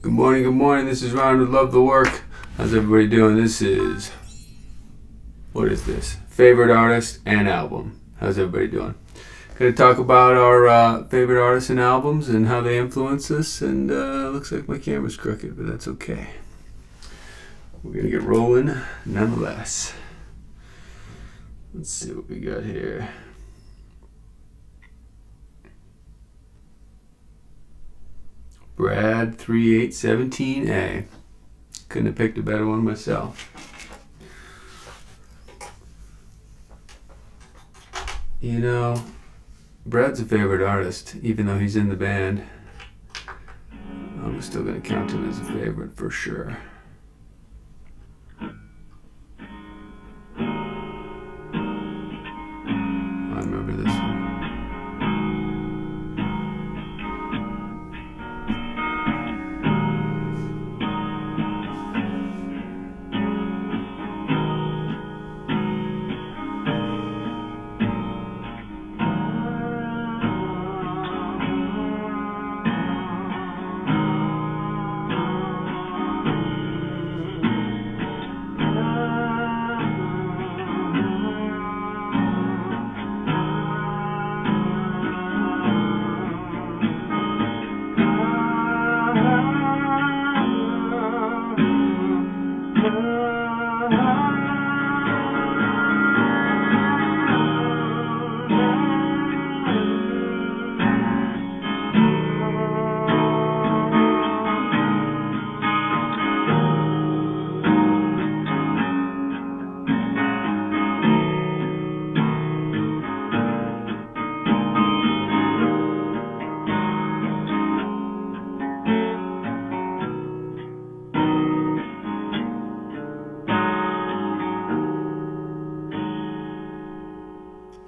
Good morning, good morning. This is Ron with Love the Work. How's everybody doing? This is, what is this? Favorite artist and album. How's everybody doing? Going to talk about our favorite artists and albums and how they influence us. And looks like my camera's crooked, but that's okay. We're going to get rolling nonetheless. Let's see what we got here. Brad 3817A. Couldn't have picked a better one myself. You know, Brad's a favorite artist, even though he's in the band. I'm still going to count him as a favorite for sure. I remember this one.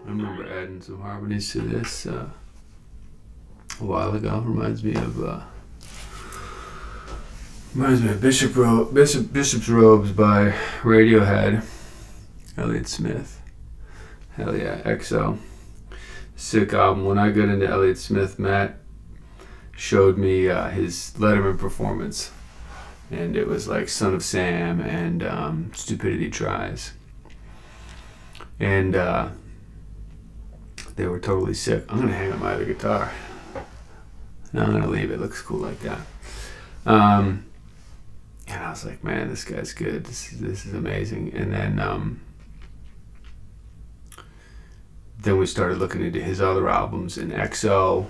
I remember adding some harmonies to this a while ago. Reminds me of Bishop's Robes by Radiohead. Elliott Smith. Hell yeah, EXO. Sick album. When I got into Elliott Smith, Matt showed me his Letterman performance, and it was like Son of Sam and Stupidity Tries, and they were totally sick. I'm gonna hang up my other guitar. No, I'm gonna leave it. It looks cool like that. And I was like, man, this guy's good. This is amazing. And then we started looking into his other albums, and EXO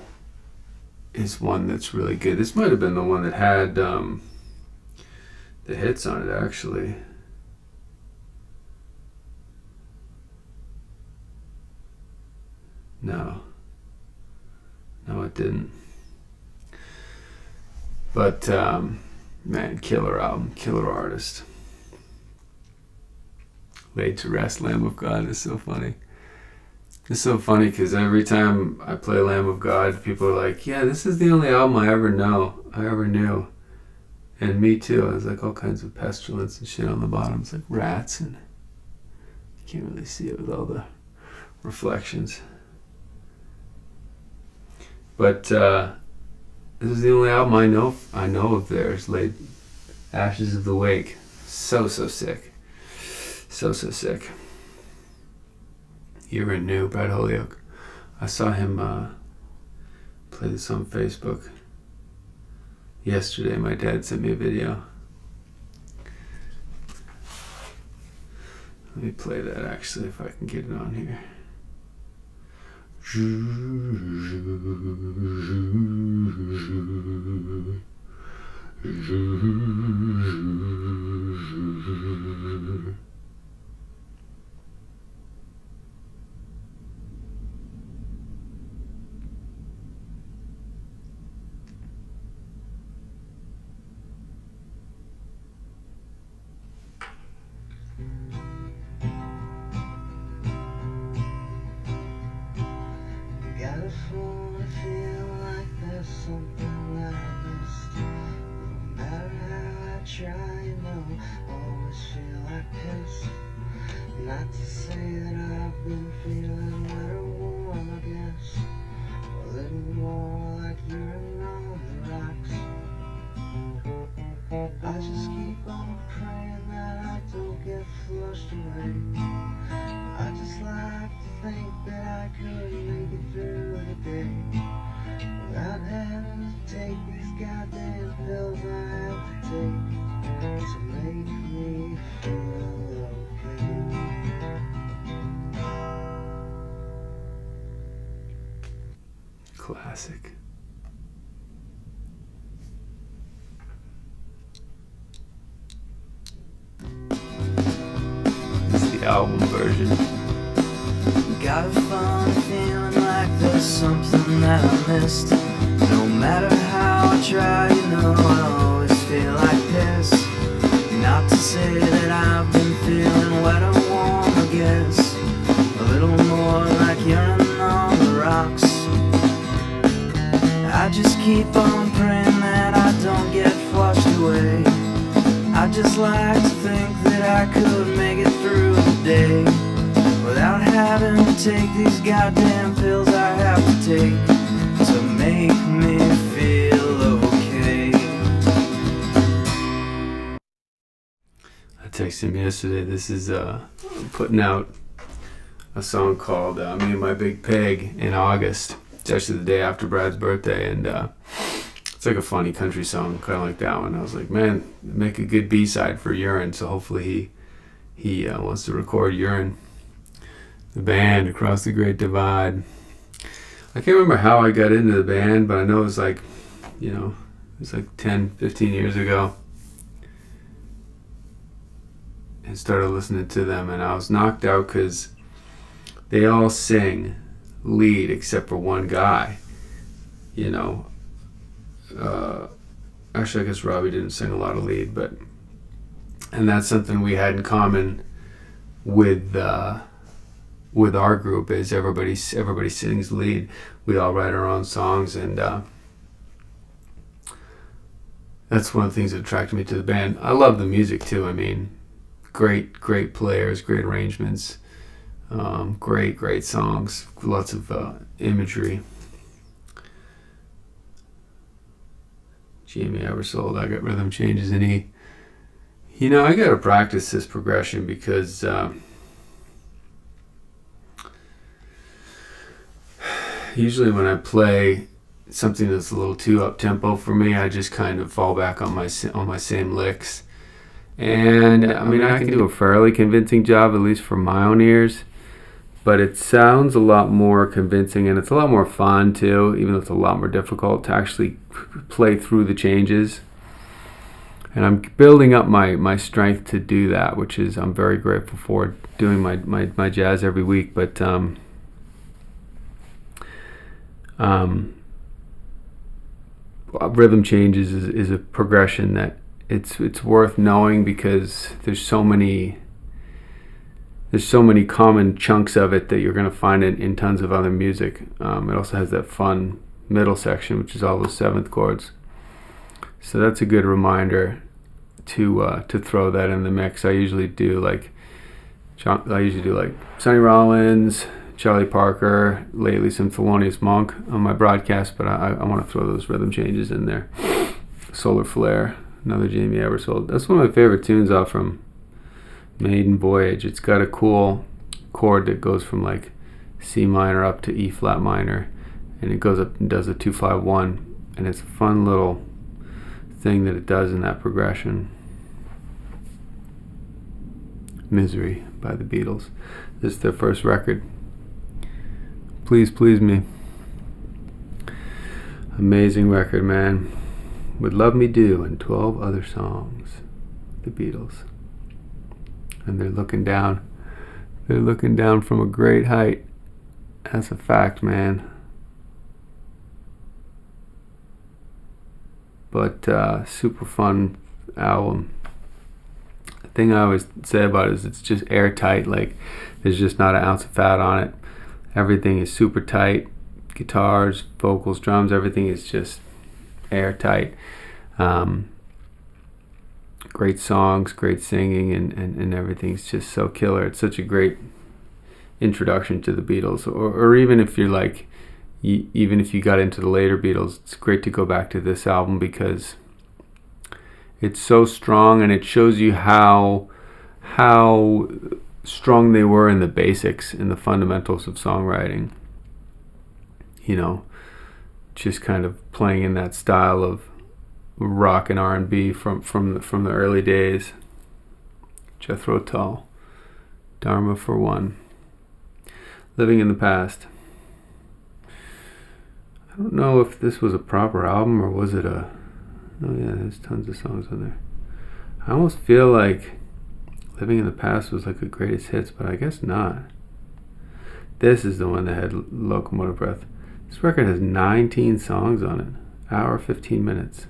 is one that's really good. This might have been the one that had the hits on it, actually. No, it didn't. But man, killer album, killer artist. Laid to Rest, Lamb of God is so funny. It's so funny because every time I play Lamb of God, people are like, yeah, this is the only album I ever knew. And me too. There's like all kinds of pestilence and shit on the bottom. It's like rats, and you can't really see it with all the reflections. But this is the only album I know of theirs. Laid Ashes of the Wake. So sick. So sick. Year and New, Brad Holyoke. I saw him play this on Facebook yesterday. My dad sent me a video. Let me play that actually if I can get it on here. Not to say that I've been feeling what I want, I guess. A little more like urine on the rocks. just keep on praying that I don't get flushed away. I just like to think that I could make it through the day without having to take these goddamn pills I have to take to make me feel okay. Classic. This is the album version. Got a funny feeling like there's something that I missed. No matter how I try, you know I always feel like this. Not to say that I've been feeling wet or warm, I guess. A little more like urine on the rocks. I just keep on praying that I don't get flushed away. I just like to think that I could make it through the day without having to take these goddamn pills I have to take to make me feel okay. I texted him yesterday. This is putting out a song called Me and My Big Pig in August. It's actually the day after Brad's birthday, and it's like a funny country song, kind of like that one. I was like, man, make a good B-side for Urine. So hopefully he wants to record Urine, the band Across the Great Divide. I can't remember how I got into the band, but I know it was like, it was like 10, 15 years ago. And started listening to them, and I was knocked out because they all sing lead except for one guy. Actually, I guess Robbie didn't sing a lot of lead, and that's something we had in common with our group is everybody sings lead. We all write our own songs, and that's one of the things that attracted me to the band. I love the music too. I mean, great players, great arrangements, great songs, lots of imagery. Jamie Eversold, I got rhythm changes, and I gotta practice this progression because usually when I play something that's a little too up tempo for me, I just kind of fall back on my same licks. And I mean, I can do a fairly convincing job, at least for my own ears, but it sounds a lot more convincing, and it's a lot more fun too, even though it's a lot more difficult to actually play through the changes. And I'm building up my strength to do that, which is I'm very grateful for, doing my jazz every week. But rhythm changes is a progression that it's worth knowing, because there's so many common chunks of it that you're going to find in tons of other music. It also has that fun middle section, which is all those seventh chords. So that's a good reminder to throw that in the mix. I usually do like Sonny Rollins, Charlie Parker, lately some Thelonious Monk on my broadcast, but I want to throw those rhythm changes in there. Solar Flare, another Jamie Eversold. That's one of my favorite tunes off from Maiden Voyage. It's got a cool chord that goes from like C minor up to E flat minor, and it goes up and does a 2-5-1, and it's a fun little thing that it does in that progression. Misery by the Beatles. This is their first record. Please Please Me. Amazing record, man. Would Love Me Do and 12 other songs. The Beatles. And they're looking down. They're looking down from a great height. That's a fact, man. But super fun album. The thing I always say about it is it's just airtight. Like, there's just not an ounce of fat on it. Everything is super tight. Guitars, vocals, drums, everything is just airtight. Great songs, great singing, and everything's just so killer. It's such a great introduction to the Beatles. Or even if you're like, even if you got into the later Beatles, it's great to go back to this album because It's so strong, and it shows you how strong they were in the basics, in the fundamentals of songwriting. You know, just kind of playing in that style of rock and R&B from the early days. Jethro Tull, Dharma for One, Living in the Past. I don't know if this was a proper album or was it a... Oh yeah, there's tons of songs on there. I almost feel like Living in the Past was like a greatest hits, but I guess not. This is the one that had Locomotive Breath. This record has 19 songs on it. Hour 15 minutes.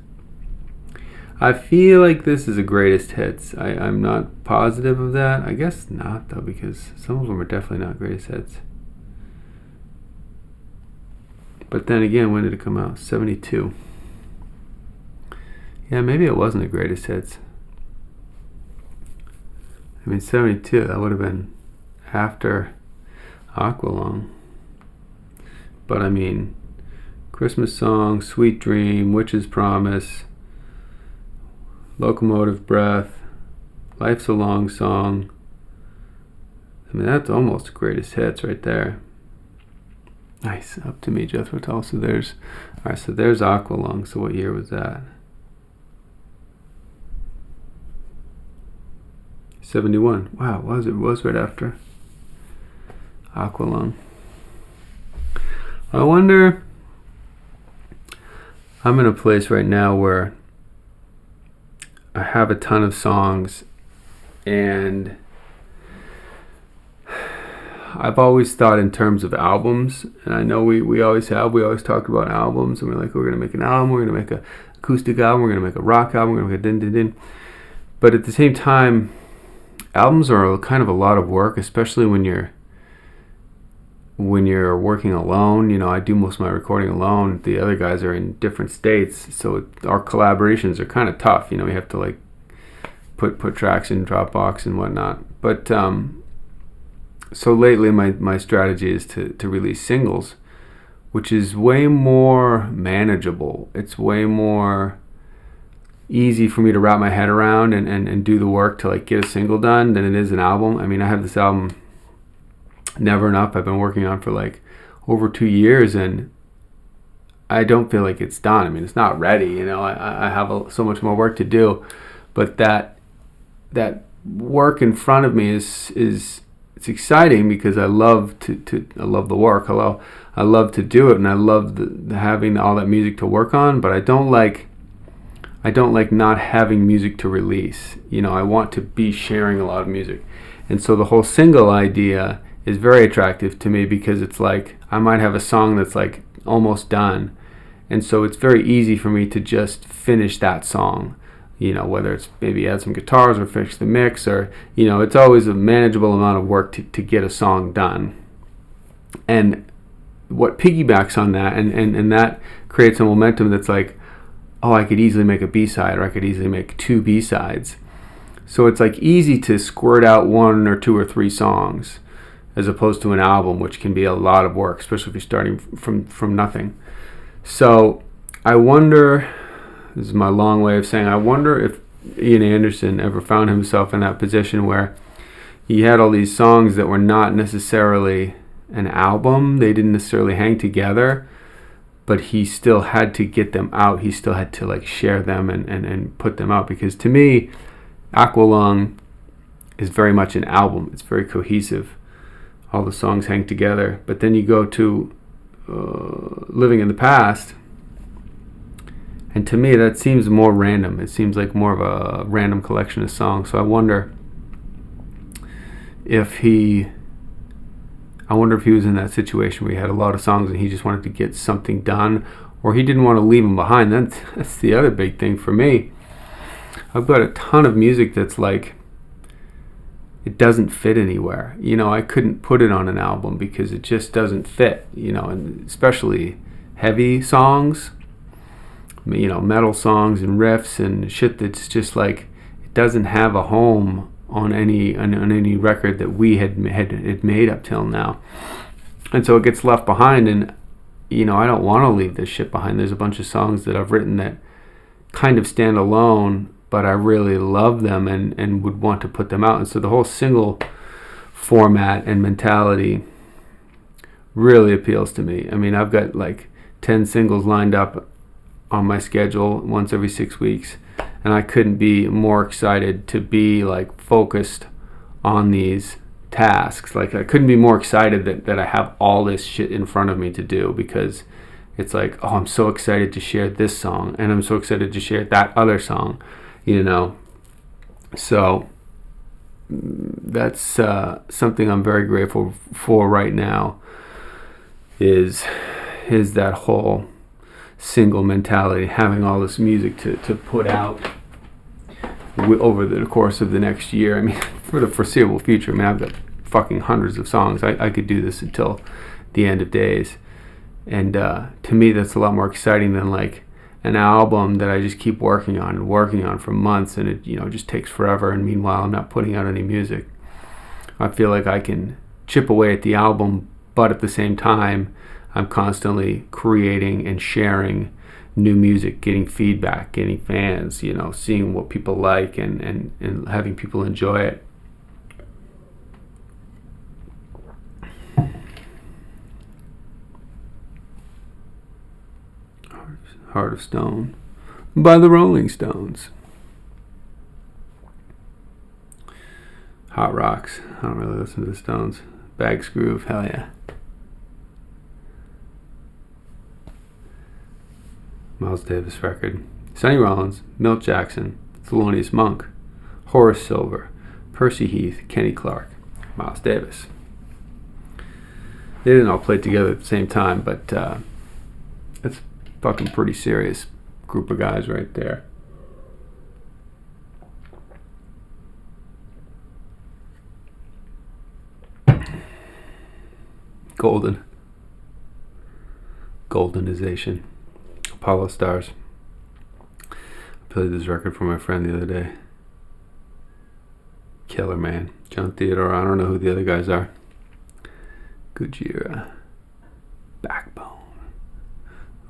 I feel like this is a greatest hits. I'm not positive of that. I guess not though, because some of them are definitely not greatest hits. But then again, when did it come out? 72. Yeah, maybe it wasn't a greatest hits. I mean, 72, that would have been after Aqualung. But I mean, Christmas Song, Sweet Dream, Witch's Promise, Locomotive Breath, Life's a Long Song. I mean, that's almost greatest hits right there. Nice, Up to Me, Jethro Tull. So there's Aqualung. So what year was that? 71. Wow, it was right after Aqualung. I wonder, I'm in a place right now where I have a ton of songs, and I've always thought in terms of albums, and I know we always talked about albums, and we're like, we're going to make an album, we're going to make a acoustic album, we're going to make a rock album, we're going to make a din-din-din. But at the same time, albums are kind of a lot of work, especially when you're working alone. You know, I do most of my recording alone. The other guys are in different states, so our collaborations are kind of tough. You know, we have to like put tracks in Dropbox and whatnot. But so lately my strategy is to release singles, which is way more manageable. It's way more easy for me to wrap my head around and do the work to like get a single done than it is an album. I mean, I have this album, Never Enough, I've been working on for like over 2 years, and I don't feel like it's done. I mean, it's not ready, you know. I have so much more work to do, but that work in front of me is it's exciting because I love I love the work. I love to do it, and I love having all that music to work on. But I don't like not having music to release. You know, I want to be sharing a lot of music, and so the whole single idea is very attractive to me because it's like I might have a song that's like almost done, and so it's very easy for me to just finish that song. You know, whether it's maybe add some guitars or fix the mix, or, you know, it's always a manageable amount of work to get a song done. And what piggybacks on that, and that creates a momentum that's like, oh, I could easily make a B-side, or I could easily make 2 B-sides. So it's like easy to squirt out 1 or 2 or 3 songs, as opposed to an album, which can be a lot of work, especially if you're starting from nothing. So I wonder... This is my long way of saying I wonder if Ian Anderson ever found himself in that position where he had all these songs that were not necessarily an album. They didn't necessarily hang together, but he still had to get them out. He still had to like share them and put them out, because to me, Aqualung is very much an album. It's very cohesive. All the songs hang together. But then you go to Living in the Past, and to me, that seems more random. It seems like more of a random collection of songs. So I wonder if he was in that situation where he had a lot of songs and he just wanted to get something done, or he didn't want to leave them behind. That's the other big thing for me. I've got a ton of music that's like, it doesn't fit anywhere. You know, I couldn't put it on an album because it just doesn't fit, you know, and especially heavy songs. You know, metal songs and riffs and shit that's just like, it doesn't have a home on any record that we had made up till now, and so it gets left behind. And you know, I don't want to leave this shit behind. There's a bunch of songs that I've written that kind of stand alone but I really love them and would want to put them out. And so the whole single format and mentality really appeals to me. I mean, I've got like 10 singles lined up on my schedule once every 6 weeks, and I couldn't be more excited to be like focused on these tasks. Like, I couldn't be more excited that I have all this shit in front of me to do, because it's like, oh, I'm so excited to share this song, and I'm so excited to share that other song, you know. So that's something I'm very grateful for right now, is that whole single mentality, having all this music to put out over the course of the next year. I mean, for the foreseeable future. I mean, I've got fucking hundreds of songs. I could do this until the end of days. And to me, that's a lot more exciting than like an album that I just keep working on for months, and it, you know, just takes forever, and meanwhile I'm not putting out any music. I feel like I can chip away at the album, but at the same time I'm constantly creating and sharing new music, getting feedback, getting fans, you know, seeing what people like, and having people enjoy it. Heart of Stone by the Rolling Stones. Hot Rocks. I don't really listen to the Stones. Bags Groove. Hell yeah. Miles Davis record. Sonny Rollins, Milt Jackson, Thelonious Monk, Horace Silver, Percy Heath, Kenny Clark, Miles Davis. They didn't all play together at the same time, but it's fucking pretty serious group of guys right there. Goldenization. Apollo Stars. I played this record for my friend the other day. Killer, man. John Theodore. I don't know who the other guys are. Gojira. Backbone.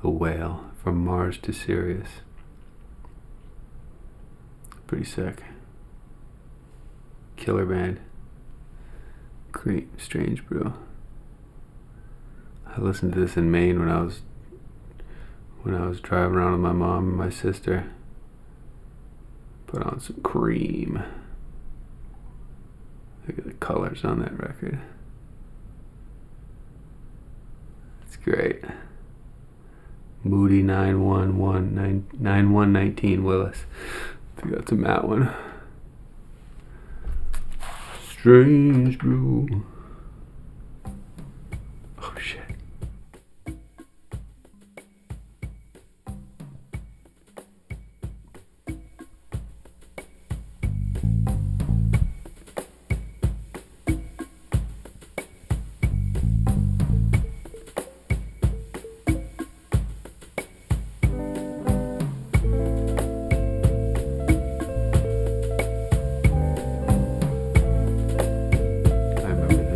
The Whale. From Mars to Sirius. Pretty sick. Killer band. Cream. Strange Brew. I listened to this in Maine when I was driving around with my mom and my sister. Put on some Cream. Look at the colors on that record. It's great. Moody 9119 Willis. I think that's a Matt one. Strange Brew. Oh shit. I remember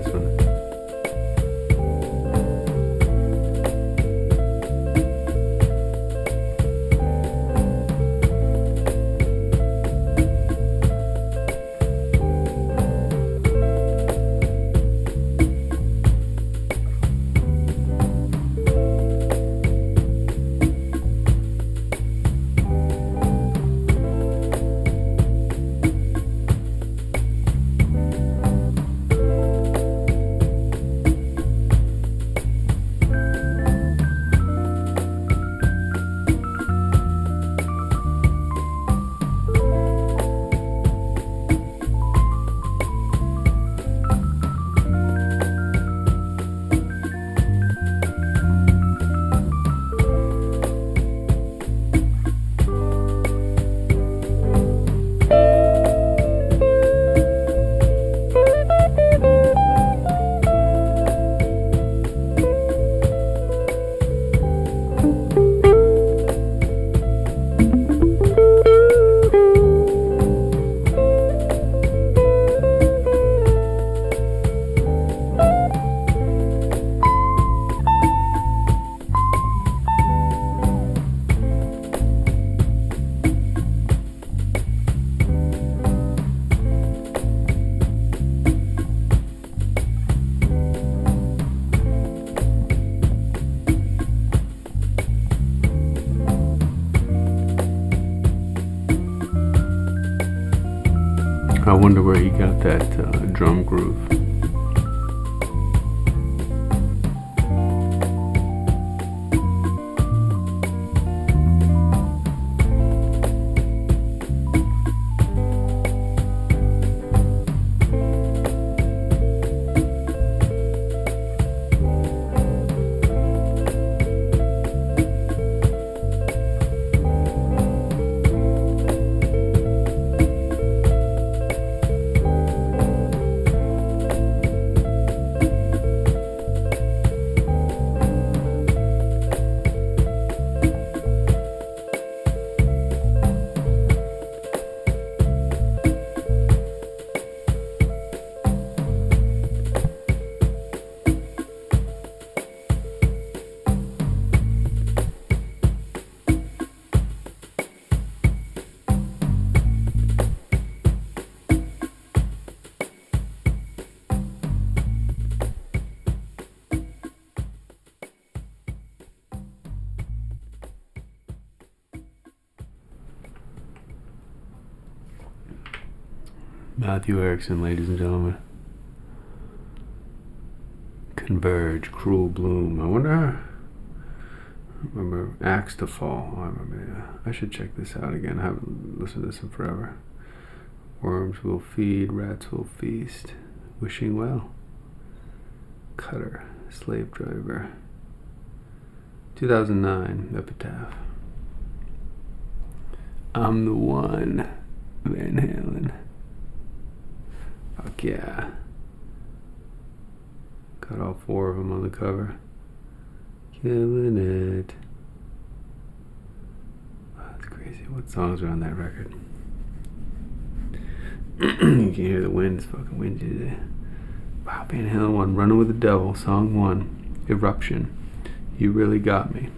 I wonder where he got that drum groove. Matthew Erickson, ladies and gentlemen. Converge, Cruel Bloom. I wonder. I remember Axe to Fall. I remember. Yeah. I should check this out again. I haven't listened to this in forever. Worms will feed, rats will feast. Wishing well. Cutter, Slave Driver. 2009, Epitaph. I'm the One, Van Halen. Fuck yeah. Got all four of them on the cover. Killing it. Oh, that's crazy. What songs are on that record? You can hear the wind. It's fucking windy today. Wow, Van Halen 1. Running with the Devil. Song 1. Eruption. You Really Got Me.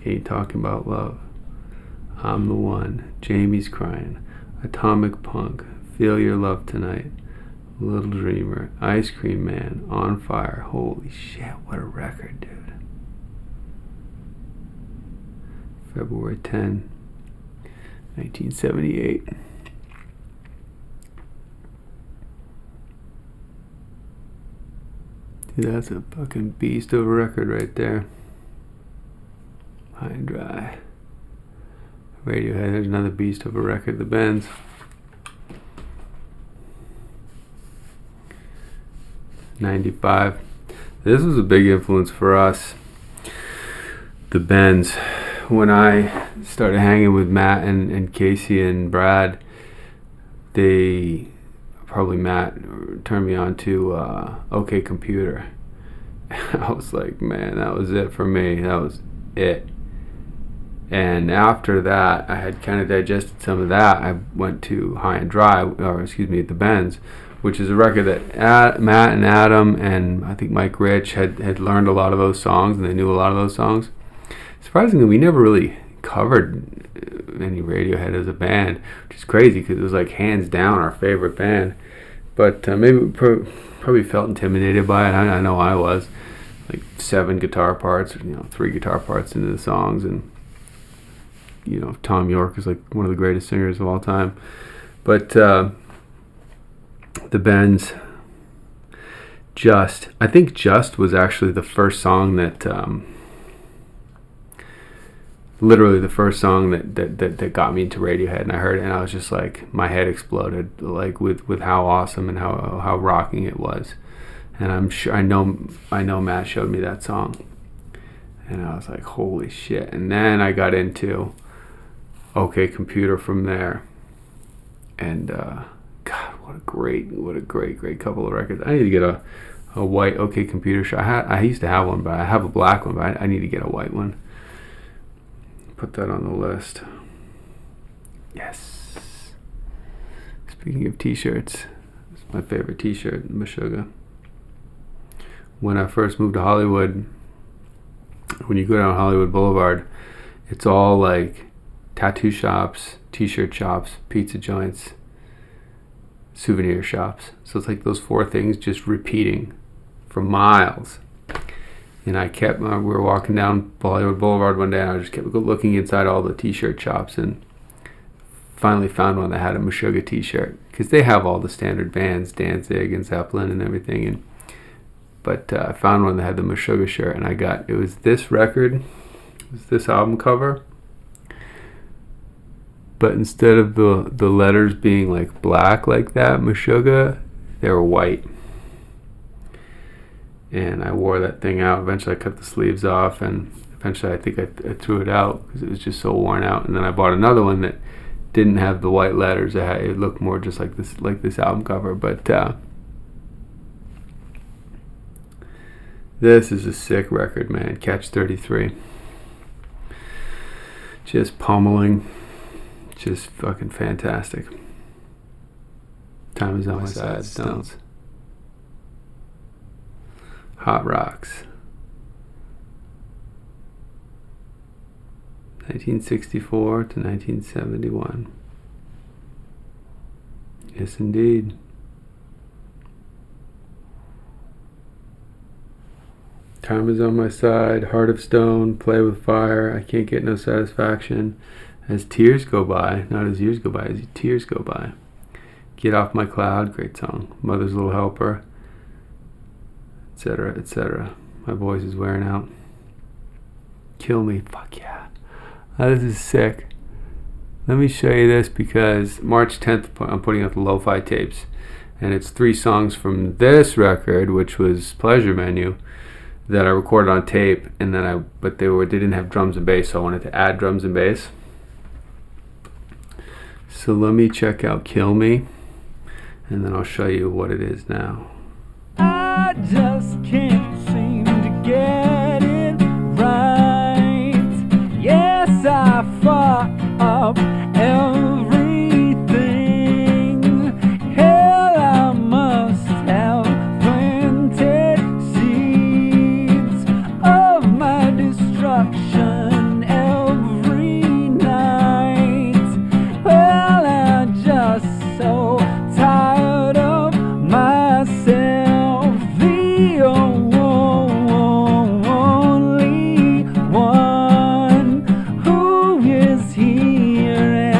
Ain't Talking About Love. I'm the One. Jamie's Crying. Atomic Punk. Feel Your Love Tonight. Little Dreamer. Ice Cream Man. On Fire. Holy shit, what a record, dude. February 10, 1978. Dude, that's a fucking beast of a record right there. High and Dry. Radiohead, there's another beast of a record. The Bends. '95. This was a big influence for us. The Bends. When I started hanging with Matt and Casey and Brad, they, probably Matt, turned me on to OK Computer. I was like, man, that was it for me. That was it. And after that, I had kind of digested some of that. I went to High and Dry, The Bends, which is a record that Matt and Adam and I think Mike Rich had learned a lot of those songs, and they knew a lot of those songs. Surprisingly, we never really covered any Radiohead as a band, which is crazy because it was like hands down our favorite band. But maybe we probably felt intimidated by it. I know I was. Like 7 guitar parts, 3 guitar parts into the songs, and Tom York is like one of the greatest singers of all time. But the Bends, I think Just was actually the first song that literally the first song that got me into Radiohead, and I heard it and I was just like, my head exploded, like with how awesome and how rocking it was. And I'm sure I know Matt showed me that song, and I was like, holy shit. And then I got into OK Computer from there, and God, what a great couple of records. I need to get a white OK Computer shirt. I used to have one, but I have a black one, but I need to get a white one. Put that on the list. Yes. Speaking of t-shirts, it's my favorite t-shirt, Meshuggah. When I first moved to Hollywood, when you go down Hollywood Boulevard, it's all like tattoo shops, t-shirt shops, pizza joints, souvenir shops. So it's like those 4 things just repeating for miles. And I kept, we were walking down Hollywood Boulevard one day, and I just kept looking inside all the t-shirt shops, and finally found one that had a Meshuggah t-shirt. because they have all the standard bands, Danzig and Zeppelin and everything. But I found one that had the Meshuggah shirt, and it was this record, it was this album cover. But instead of the letters being like black like that, Meshuggah, they were white. And I wore that thing out. Eventually I cut the sleeves off, and eventually I think I threw it out because it was just so worn out. And then I bought another one that didn't have the white letters. It looked more just like this album cover. But this is a sick record, man. Catch 33. Just pummeling. Just fucking fantastic. Time Is on My Side, Stones. Hot Rocks. 1964 to 1971. Yes, indeed. Time Is on My Side, Heart of Stone, Play with Fire, I Can't Get No Satisfaction, As Tears Go By, not as years go by, as tears go by. Get Off My Cloud, great song. Mother's Little Helper, etc., etc. My voice is wearing out. Kill Me, fuck yeah. This is sick. Let me show you this, because March 10th I'm putting out the Lo-Fi tapes, and it's 3 songs from this record, which was Pleasure Menu, that I recorded on tape, and then but they didn't have drums and bass, so I wanted to add drums and bass. So let me check out Kill Me, and then I'll show you what it is now. I just can't seem to get it right. Yes, I fuck up everything. Hell, I must have planted seeds of my destruction every night. Well, I'm just so tired of myself, the only one who is here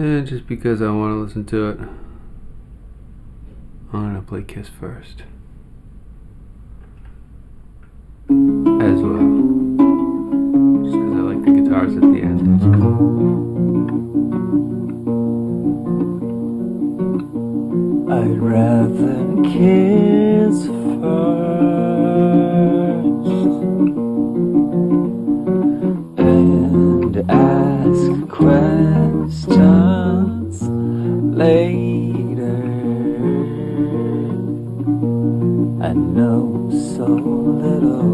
And just because I want to listen to it, I'm gonna play Kiss first. As well. Just because I like the guitars at the end. I'd rather kiss first and ask questions later. I know so little,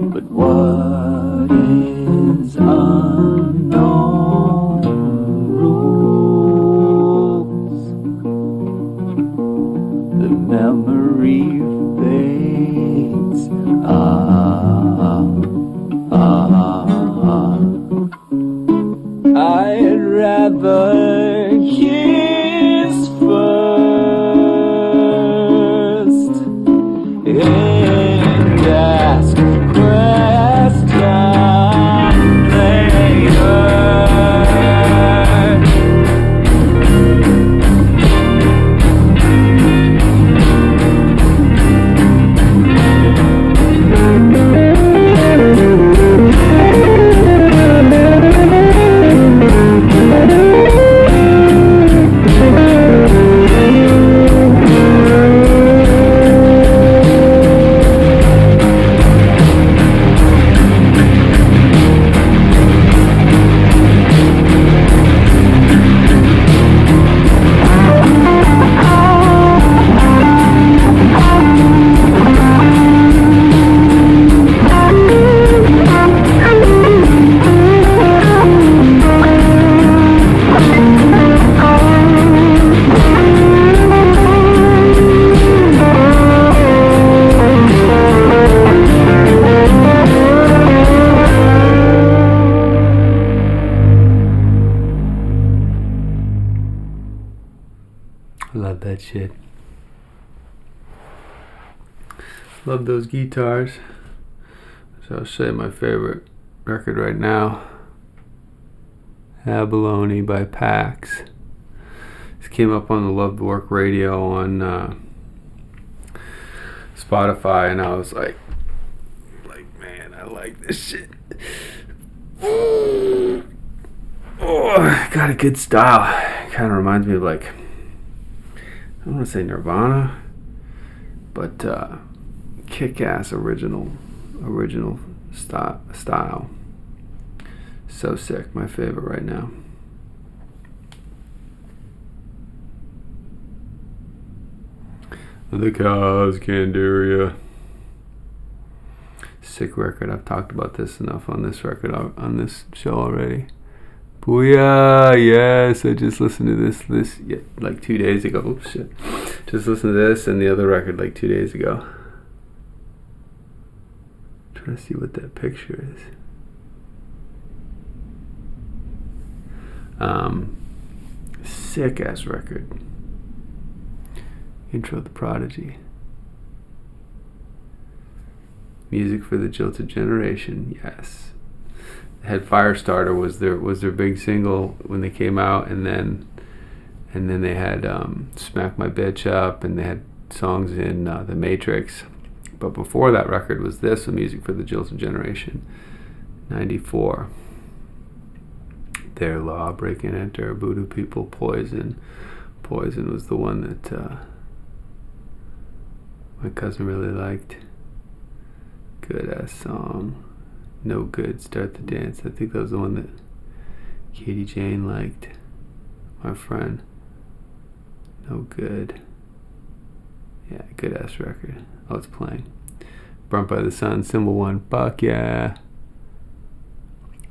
but what is unknown rules? The memory fades. I'd rather kiss first and ask questions later. Love that shit. Love those guitars. So I'll show you my favorite record right now. Abalone by Pax. This came up on the Love the Work radio on Spotify, and I was like, man, I like this shit. Oh, got a good style. Kind of reminds me of like, I don't want to say Nirvana, but kick-ass original style. So sick. My favorite right now. The Cause Candiria. Sick record. I've talked about this enough on this record, on this show already. Booyah! Yes, I just listened to this like 2 days ago. Oops, shit. Just listened to this and the other record like 2 days ago. Trying to see what that picture is. Sick ass record. Intro The Prodigy. Music for the Jilted Generation. Yes. Had Firestarter was their big single when they came out, and then they had Smack My Bitch Up, and they had songs in The Matrix. But before that record was this, Music for the Jilted Generation, 94. Their Law, Break and Enter, Voodoo People, Poison. Poison was the one that my cousin really liked. Good ass song. No Good, Start the Dance. I think that was the one that Katie Jane liked. My friend. No Good. Yeah, good ass record. Oh, it's playing. Burnt by the Sun, Symbol 1. Fuck yeah.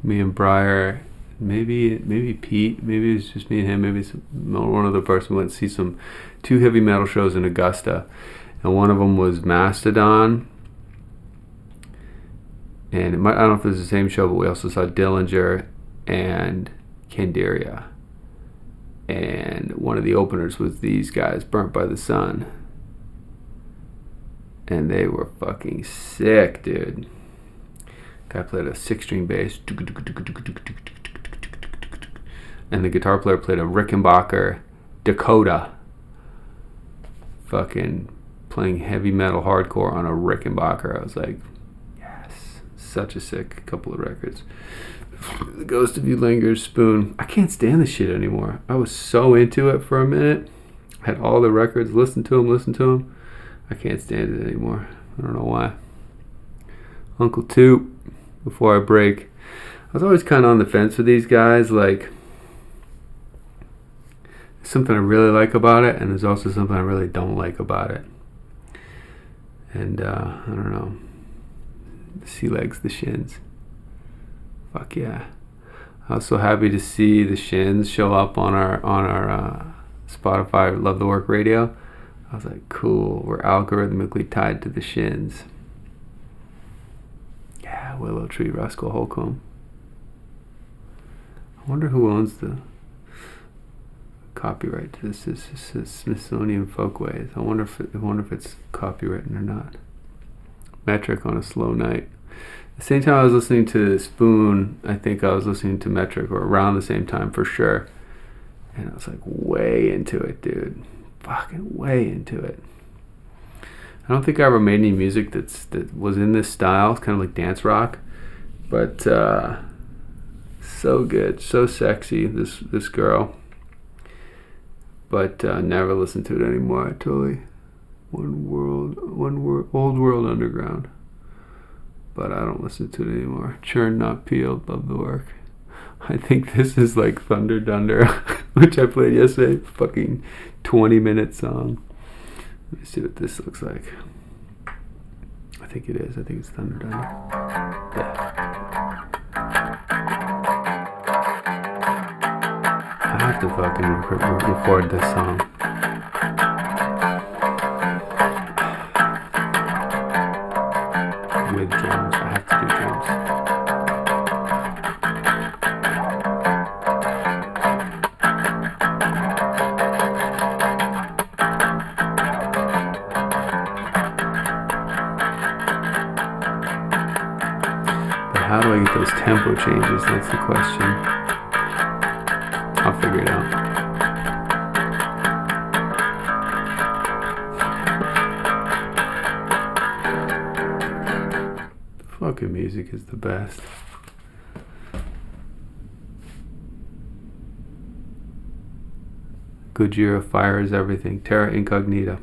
Me and Briar. Maybe Pete. Maybe it's just me and him. Maybe it's one other person went to see two heavy metal shows in Augusta. And one of them was Mastodon. And I don't know if it was the same show, but we also saw Dillinger and Candiria. And one of the openers was these guys, Burnt by the Sun. And they were fucking sick, dude. Guy played a 6-string bass, and the guitar player played a Rickenbacker Dakota. Fucking playing heavy metal hardcore on a Rickenbacker. I was like, yes, such a sick couple of records. The Ghost of You Lingers, Spoon. I can't stand this shit anymore. I was so into it for a minute. Had all the records, listened to them. I can't stand it anymore. I don't know why. Uncle Toot, Before I Break. I was always kind of on the fence with these guys. Like, there's something I really like about it, and there's also something I really don't like about it. And, I don't know. The Sea Legs, the Shins. Fuck yeah. I was so happy to see the Shins show up on our Spotify Love the Work radio. I was like, cool, we're algorithmically tied to the Shins. Yeah, Willow Tree, Rascal Holcomb. I wonder who owns the copyright to this. This is Smithsonian Folkways. I wonder if it's copywritten or not. Metric on a Slow Night. The same time I was listening to Spoon, I think I was listening to Metric, or around the same time for sure. And I was like way into it, dude. Fucking way into it. I don't think I ever made any music that was in this style. It's kind of like dance rock, but so good, so sexy. This girl, but never listened to it anymore. I totally Old World Underground, but I don't listen to it anymore. Churn Not Peeled, Love the Work. I think this is like Thunder Dunder, which I played yesterday. Fucking 20-minute song. Let me see what this looks like. I think it is. I think it's Thunder Dunder. Yeah. I have to fucking record this song. With drums. I have to do drums. How do I get those tempo changes? That's the question. I'll figure it out. The fucking music is the best. Gojira, Fire is Everything. Terra Incognita.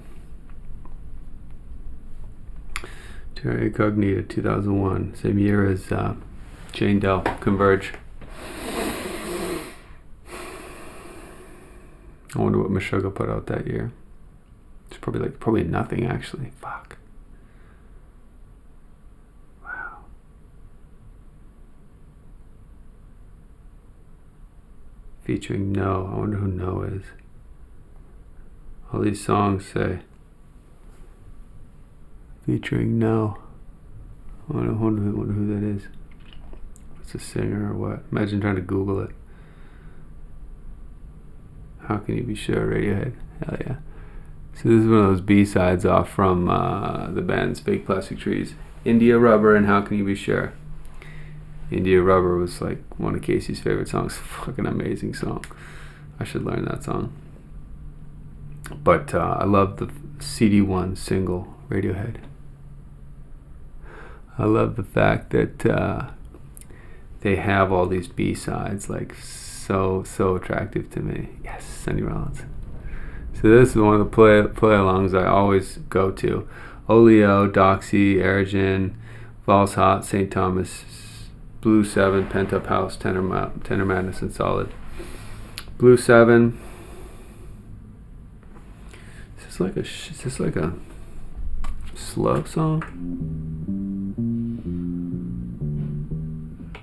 Terra Incognita, 2001. Same year as Jane Dell, Converge. I wonder what Meshuggah put out that year. It's probably nothing actually. Fuck. Wow. Featuring No. I wonder who No is. All these songs say featuring No. I wonder who that is. It's a singer or what? Imagine trying to Google it. How Can You Be Sure? Radiohead. Hell yeah. So this is one of those B-sides off from the band's Fake Plastic Trees. India Rubber and How Can You Be Sure? India Rubber was like one of Casey's favorite songs. Fucking amazing song. I should learn that song. But I love the CD1 single, Radiohead. I love the fact that they have all these B-sides, like so attractive to me. Yes, Sonny Rollins. So this is one of the play-alongs I always go to. Oleo, Doxy, Aerogen, Val's Hot, St. Thomas, Blue 7, Pent Up House, Tenor Madness, and Solid. Blue 7. Is this like a slow song?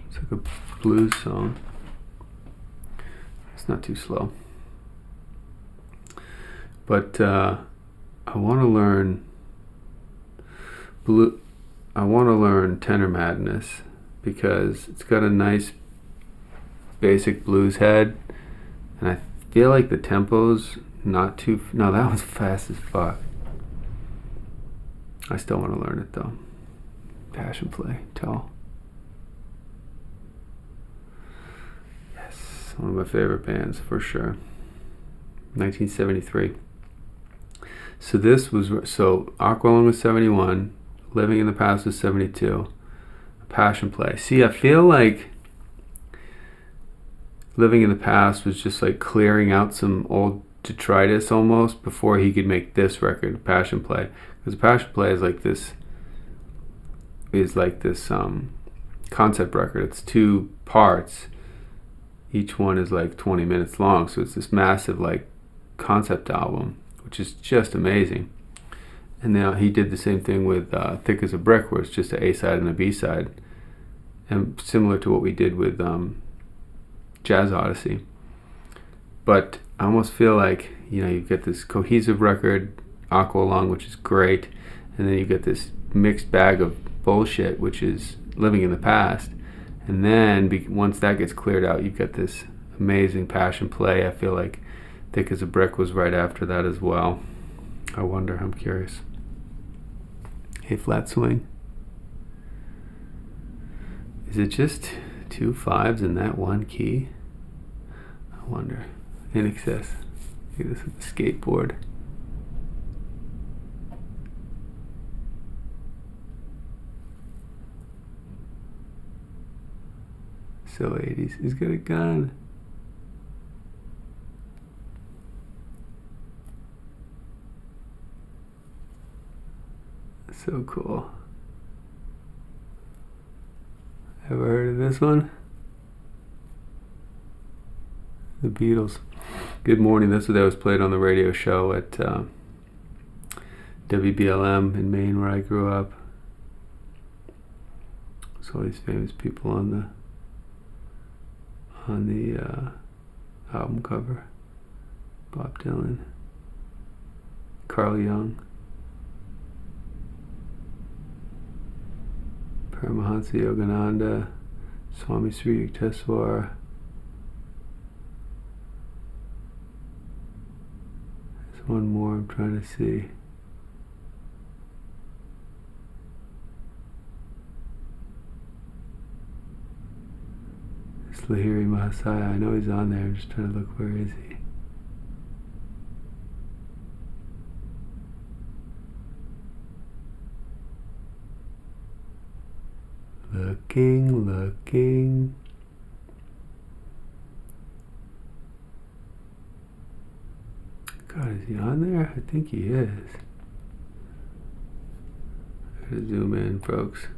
It's like a blues song. It's not too slow. But I want to learn Tenor Madness because it's got a nice basic blues head, and I feel like the tempo's not too. No, that was fast as fuck. I still want to learn it though. Passion Play, Tell. one of my favorite bands for sure. 1973. So this was, so Aqualung was 71, Living in the Past was 72, Passion Play. See, I feel like Living in the Past was just like clearing out some old detritus almost before he could make this record, Passion Play. Because Passion Play is like this concept record. It's 2 parts. Each one is like 20 minutes long, so it's this massive like concept album, which is just amazing. And now he did the same thing with Thick as a Brick, where it's just an A-side and a B-side, and similar to what we did with Jazz Odyssey. But I almost feel like, you know, you get this cohesive record, Aqualung, which is great, and then you get this mixed bag of bullshit, which is Living in the Past. And then once that gets cleared out, you get this amazing Passion Play. I feel like Thick as a Brick was right after that as well. I wonder, I'm curious. A flat swing. Is it just 2 5s in that one key? I wonder. In excess. Look at this with the skateboard. So 80s. He's got a gun. So cool. Ever heard of this one? The Beatles. Good Morning. That's what that was played on the radio show at WBLM in Maine, where I grew up. There's all these famous people on the album cover. Bob Dylan, Carl Young, Paramahansa Yogananda, Swami Sri Yukteswar. There's one more I'm trying to see. It's Lahiri Mahasaya. I know he's on there. I'm just trying to look, where is he? Looking. God, is he on there? I think he is. I gotta zoom in, folks.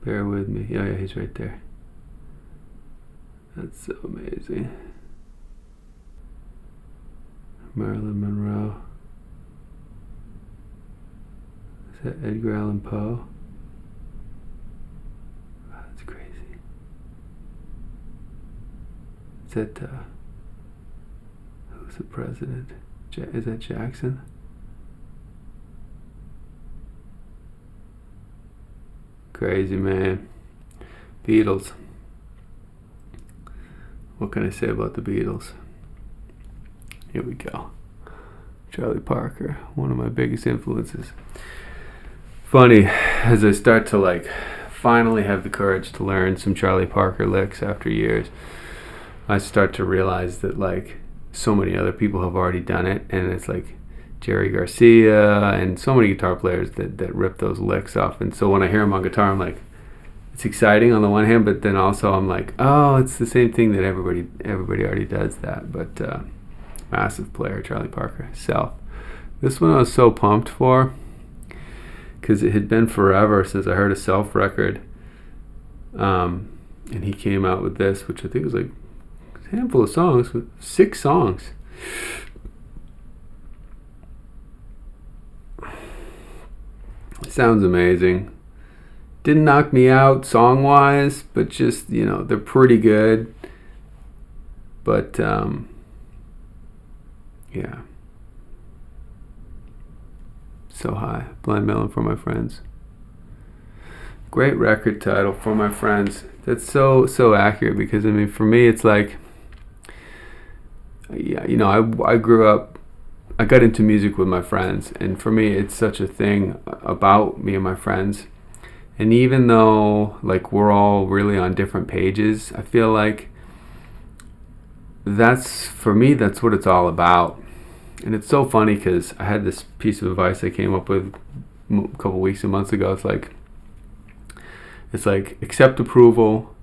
Bear with me. Yeah, he's right there. That's so amazing. Marilyn Monroe. Is that Edgar Allan Poe? Wow, that's crazy. Is that, who's the president? Is that Jackson? Crazy, man. Beatles. What can I say about the Beatles? Here we go. Charlie Parker, one of my biggest influences. Funny, as I start to like finally have the courage to learn some Charlie Parker licks after years, I start to realize that like so many other people have already done it, and it's like Jerry Garcia and so many guitar players that rip those licks off. And so when I hear them on guitar, I'm like, it's exciting on the one hand, but then also I'm like, oh, it's the same thing that everybody already does that. But massive player, Charlie Parker. South. This one I was so pumped for, because it had been forever since I heard a Self record. And he came out with this, which I think was like a handful of songs, with 6 songs. Sounds amazing. Didn't knock me out song wise, but just, you know, they're pretty good. But yeah. So High. Blind Melon for My Friends. Great record title, For My Friends. That's so accurate, because I mean, for me it's like, yeah, you know, I grew up, I got into music with my friends, and for me it's such a thing about me and my friends. And even though like we're all really on different pages, I feel like for me, that's what it's all about. And it's so funny because I had this piece of advice I came up with a couple weeks and months ago. It's like accept approval,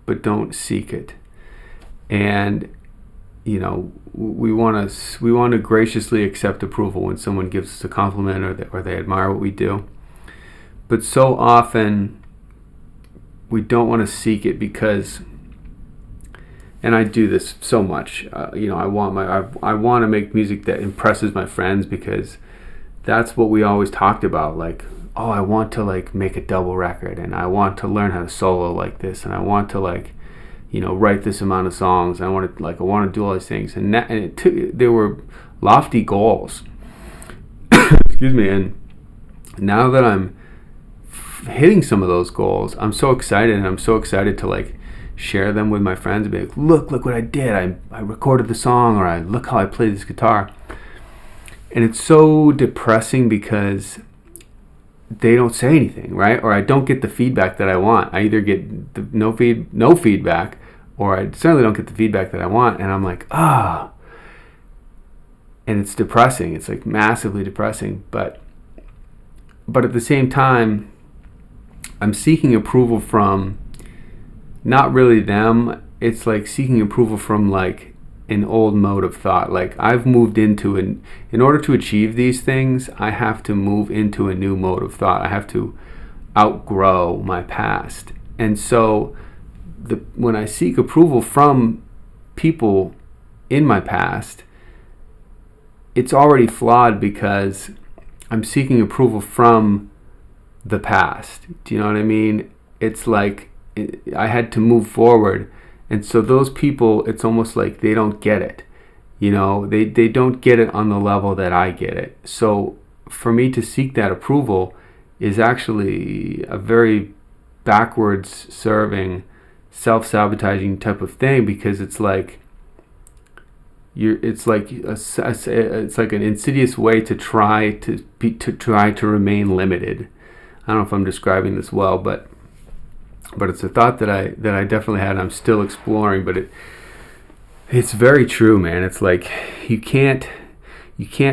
but don't seek it. And you know, we want to graciously accept approval when someone gives us a compliment or they admire what we do. But so often we don't want to seek it because, and I do this so much. I want to make music that impresses my friends because that's what we always talked about. Like, oh, I want to like make a double record, and I want to learn how to solo like this, and I want to like, write this amount of songs. I want to do all these things, and there were lofty goals. Excuse me. And now that I'm hitting some of those goals, I'm so excited, and I'm so excited to like share them with my friends and be like, look what I did. I recorded the song, or look how I played this guitar. And it's so depressing because they don't say anything, right? Or I don't get the feedback that I want. I either get no feedback, or I certainly don't get the feedback that I want, and I'm like, and it's depressing. It's like massively depressing. But at the same time, I'm seeking approval from not really them. It's like seeking approval from like an old mode of thought. Like I've moved into in order to achieve these things, I have to move into a new mode of thought. I have to outgrow my past. And so when I seek approval from people in my past, it's already flawed because I'm seeking approval from the past. Do you know what I mean? It's like I had to move forward. And so those people, it's almost like they don't get it. They don't get it on the level that I get it. So for me to seek that approval is actually a very backwards serving, self-sabotaging type of thing, because it's like it's like an insidious way to try to remain limited. I don't know if I'm describing this well, but it's a thought that I definitely had, and I'm still exploring, but it's very true, man. It's like you can't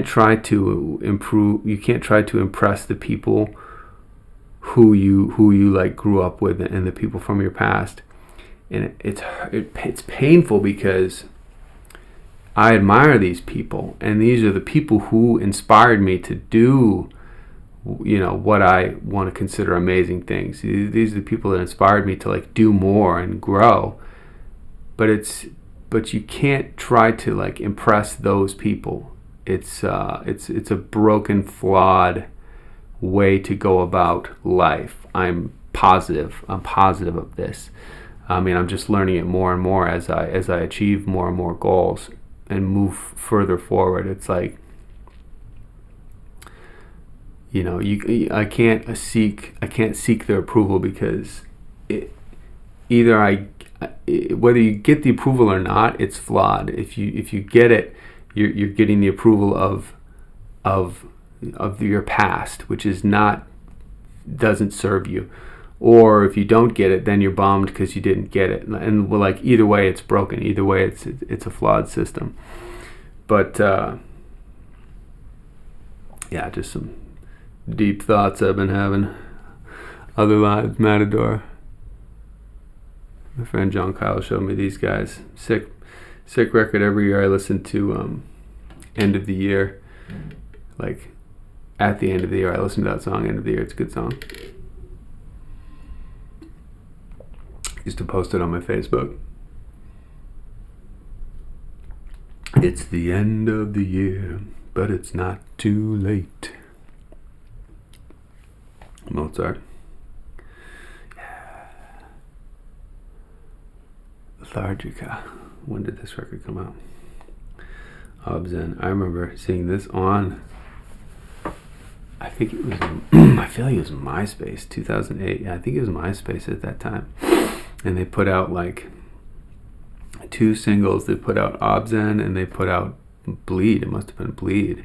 try to improve, you can't try to impress the people who you like grew up with and the people from your past. And it's painful because I admire these people, and these are the people who inspired me to do what I want to consider amazing things. These are the people that inspired me to like do more and grow. But you can't try to like impress those people. It's a broken, flawed way to go about life. I'm positive of this. I mean, I'm just learning it more and more as I achieve more and more goals and move further forward. It's like, I can't seek their approval, because whether you get the approval or not, it's flawed. If you get it, you're getting the approval of your past, which doesn't serve you. Or if you don't get it, then you're bummed because you didn't get it. And like either way, it's broken. Either way, it's a flawed system. But just some deep thoughts I've been having. Other Lives Matador. My friend John Kyle showed me these guys. Sick record. Every year I listen to End of the Year. Like at the end of the year, I listen to that song, End of the Year. It's a good song. Used to post it on my Facebook. It's the end of the year, but it's not too late. Mozart. Lethargica. When did this record come out? Obzen. I remember seeing this on, I think it was, I feel like it was MySpace, 2008. Yeah, I think it was MySpace at that time. And they put out like 2 singles. They put out Obzen and they put out Bleed. It must have been Bleed.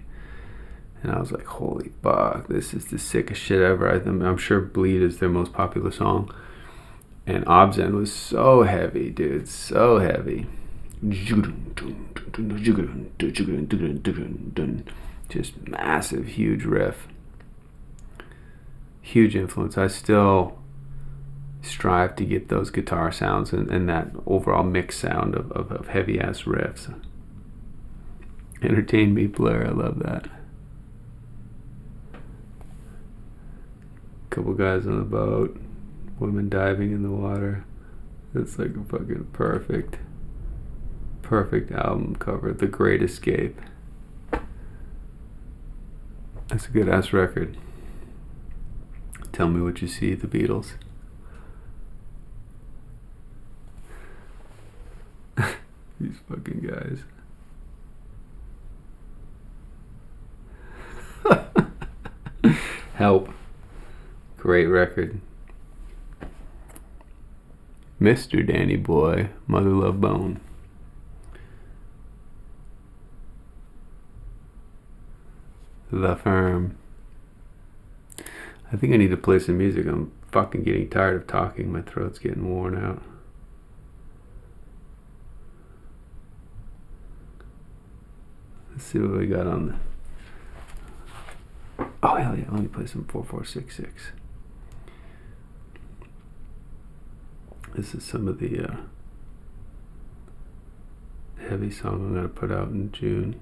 And I was like, holy fuck, this is the sickest shit ever. I'm sure Bleed is their most popular song. And Obzen was so heavy, dude, so heavy. Just massive, huge riff. Huge influence. I still strive to get those guitar sounds and that overall mix sound of heavy ass riffs. Entertain Me, Blair, I love that. Couple guys on the boat, women diving in the water. It's like a fucking perfect album cover. The Great Escape. That's a good ass record. Tell Me What You See, the Beatles. These fucking guys. Help. Great record. Mr. Danny Boy, Mother Love Bone. The Firm. I think I need to play some music. I'm fucking getting tired of talking. My throat's getting worn out. Let's see what we got on the... Oh, hell yeah. Let me play some 4466. This is some of the heavy song I'm going to put out in June.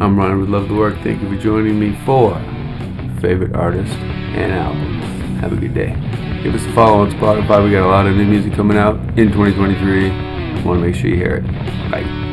I'm Ron with Love the Work. Thank you for joining me for favorite artist and album. Have a good day. Give us a follow on Spotify. We got a lot of new music coming out in 2023. Want to make sure you hear it. Bye.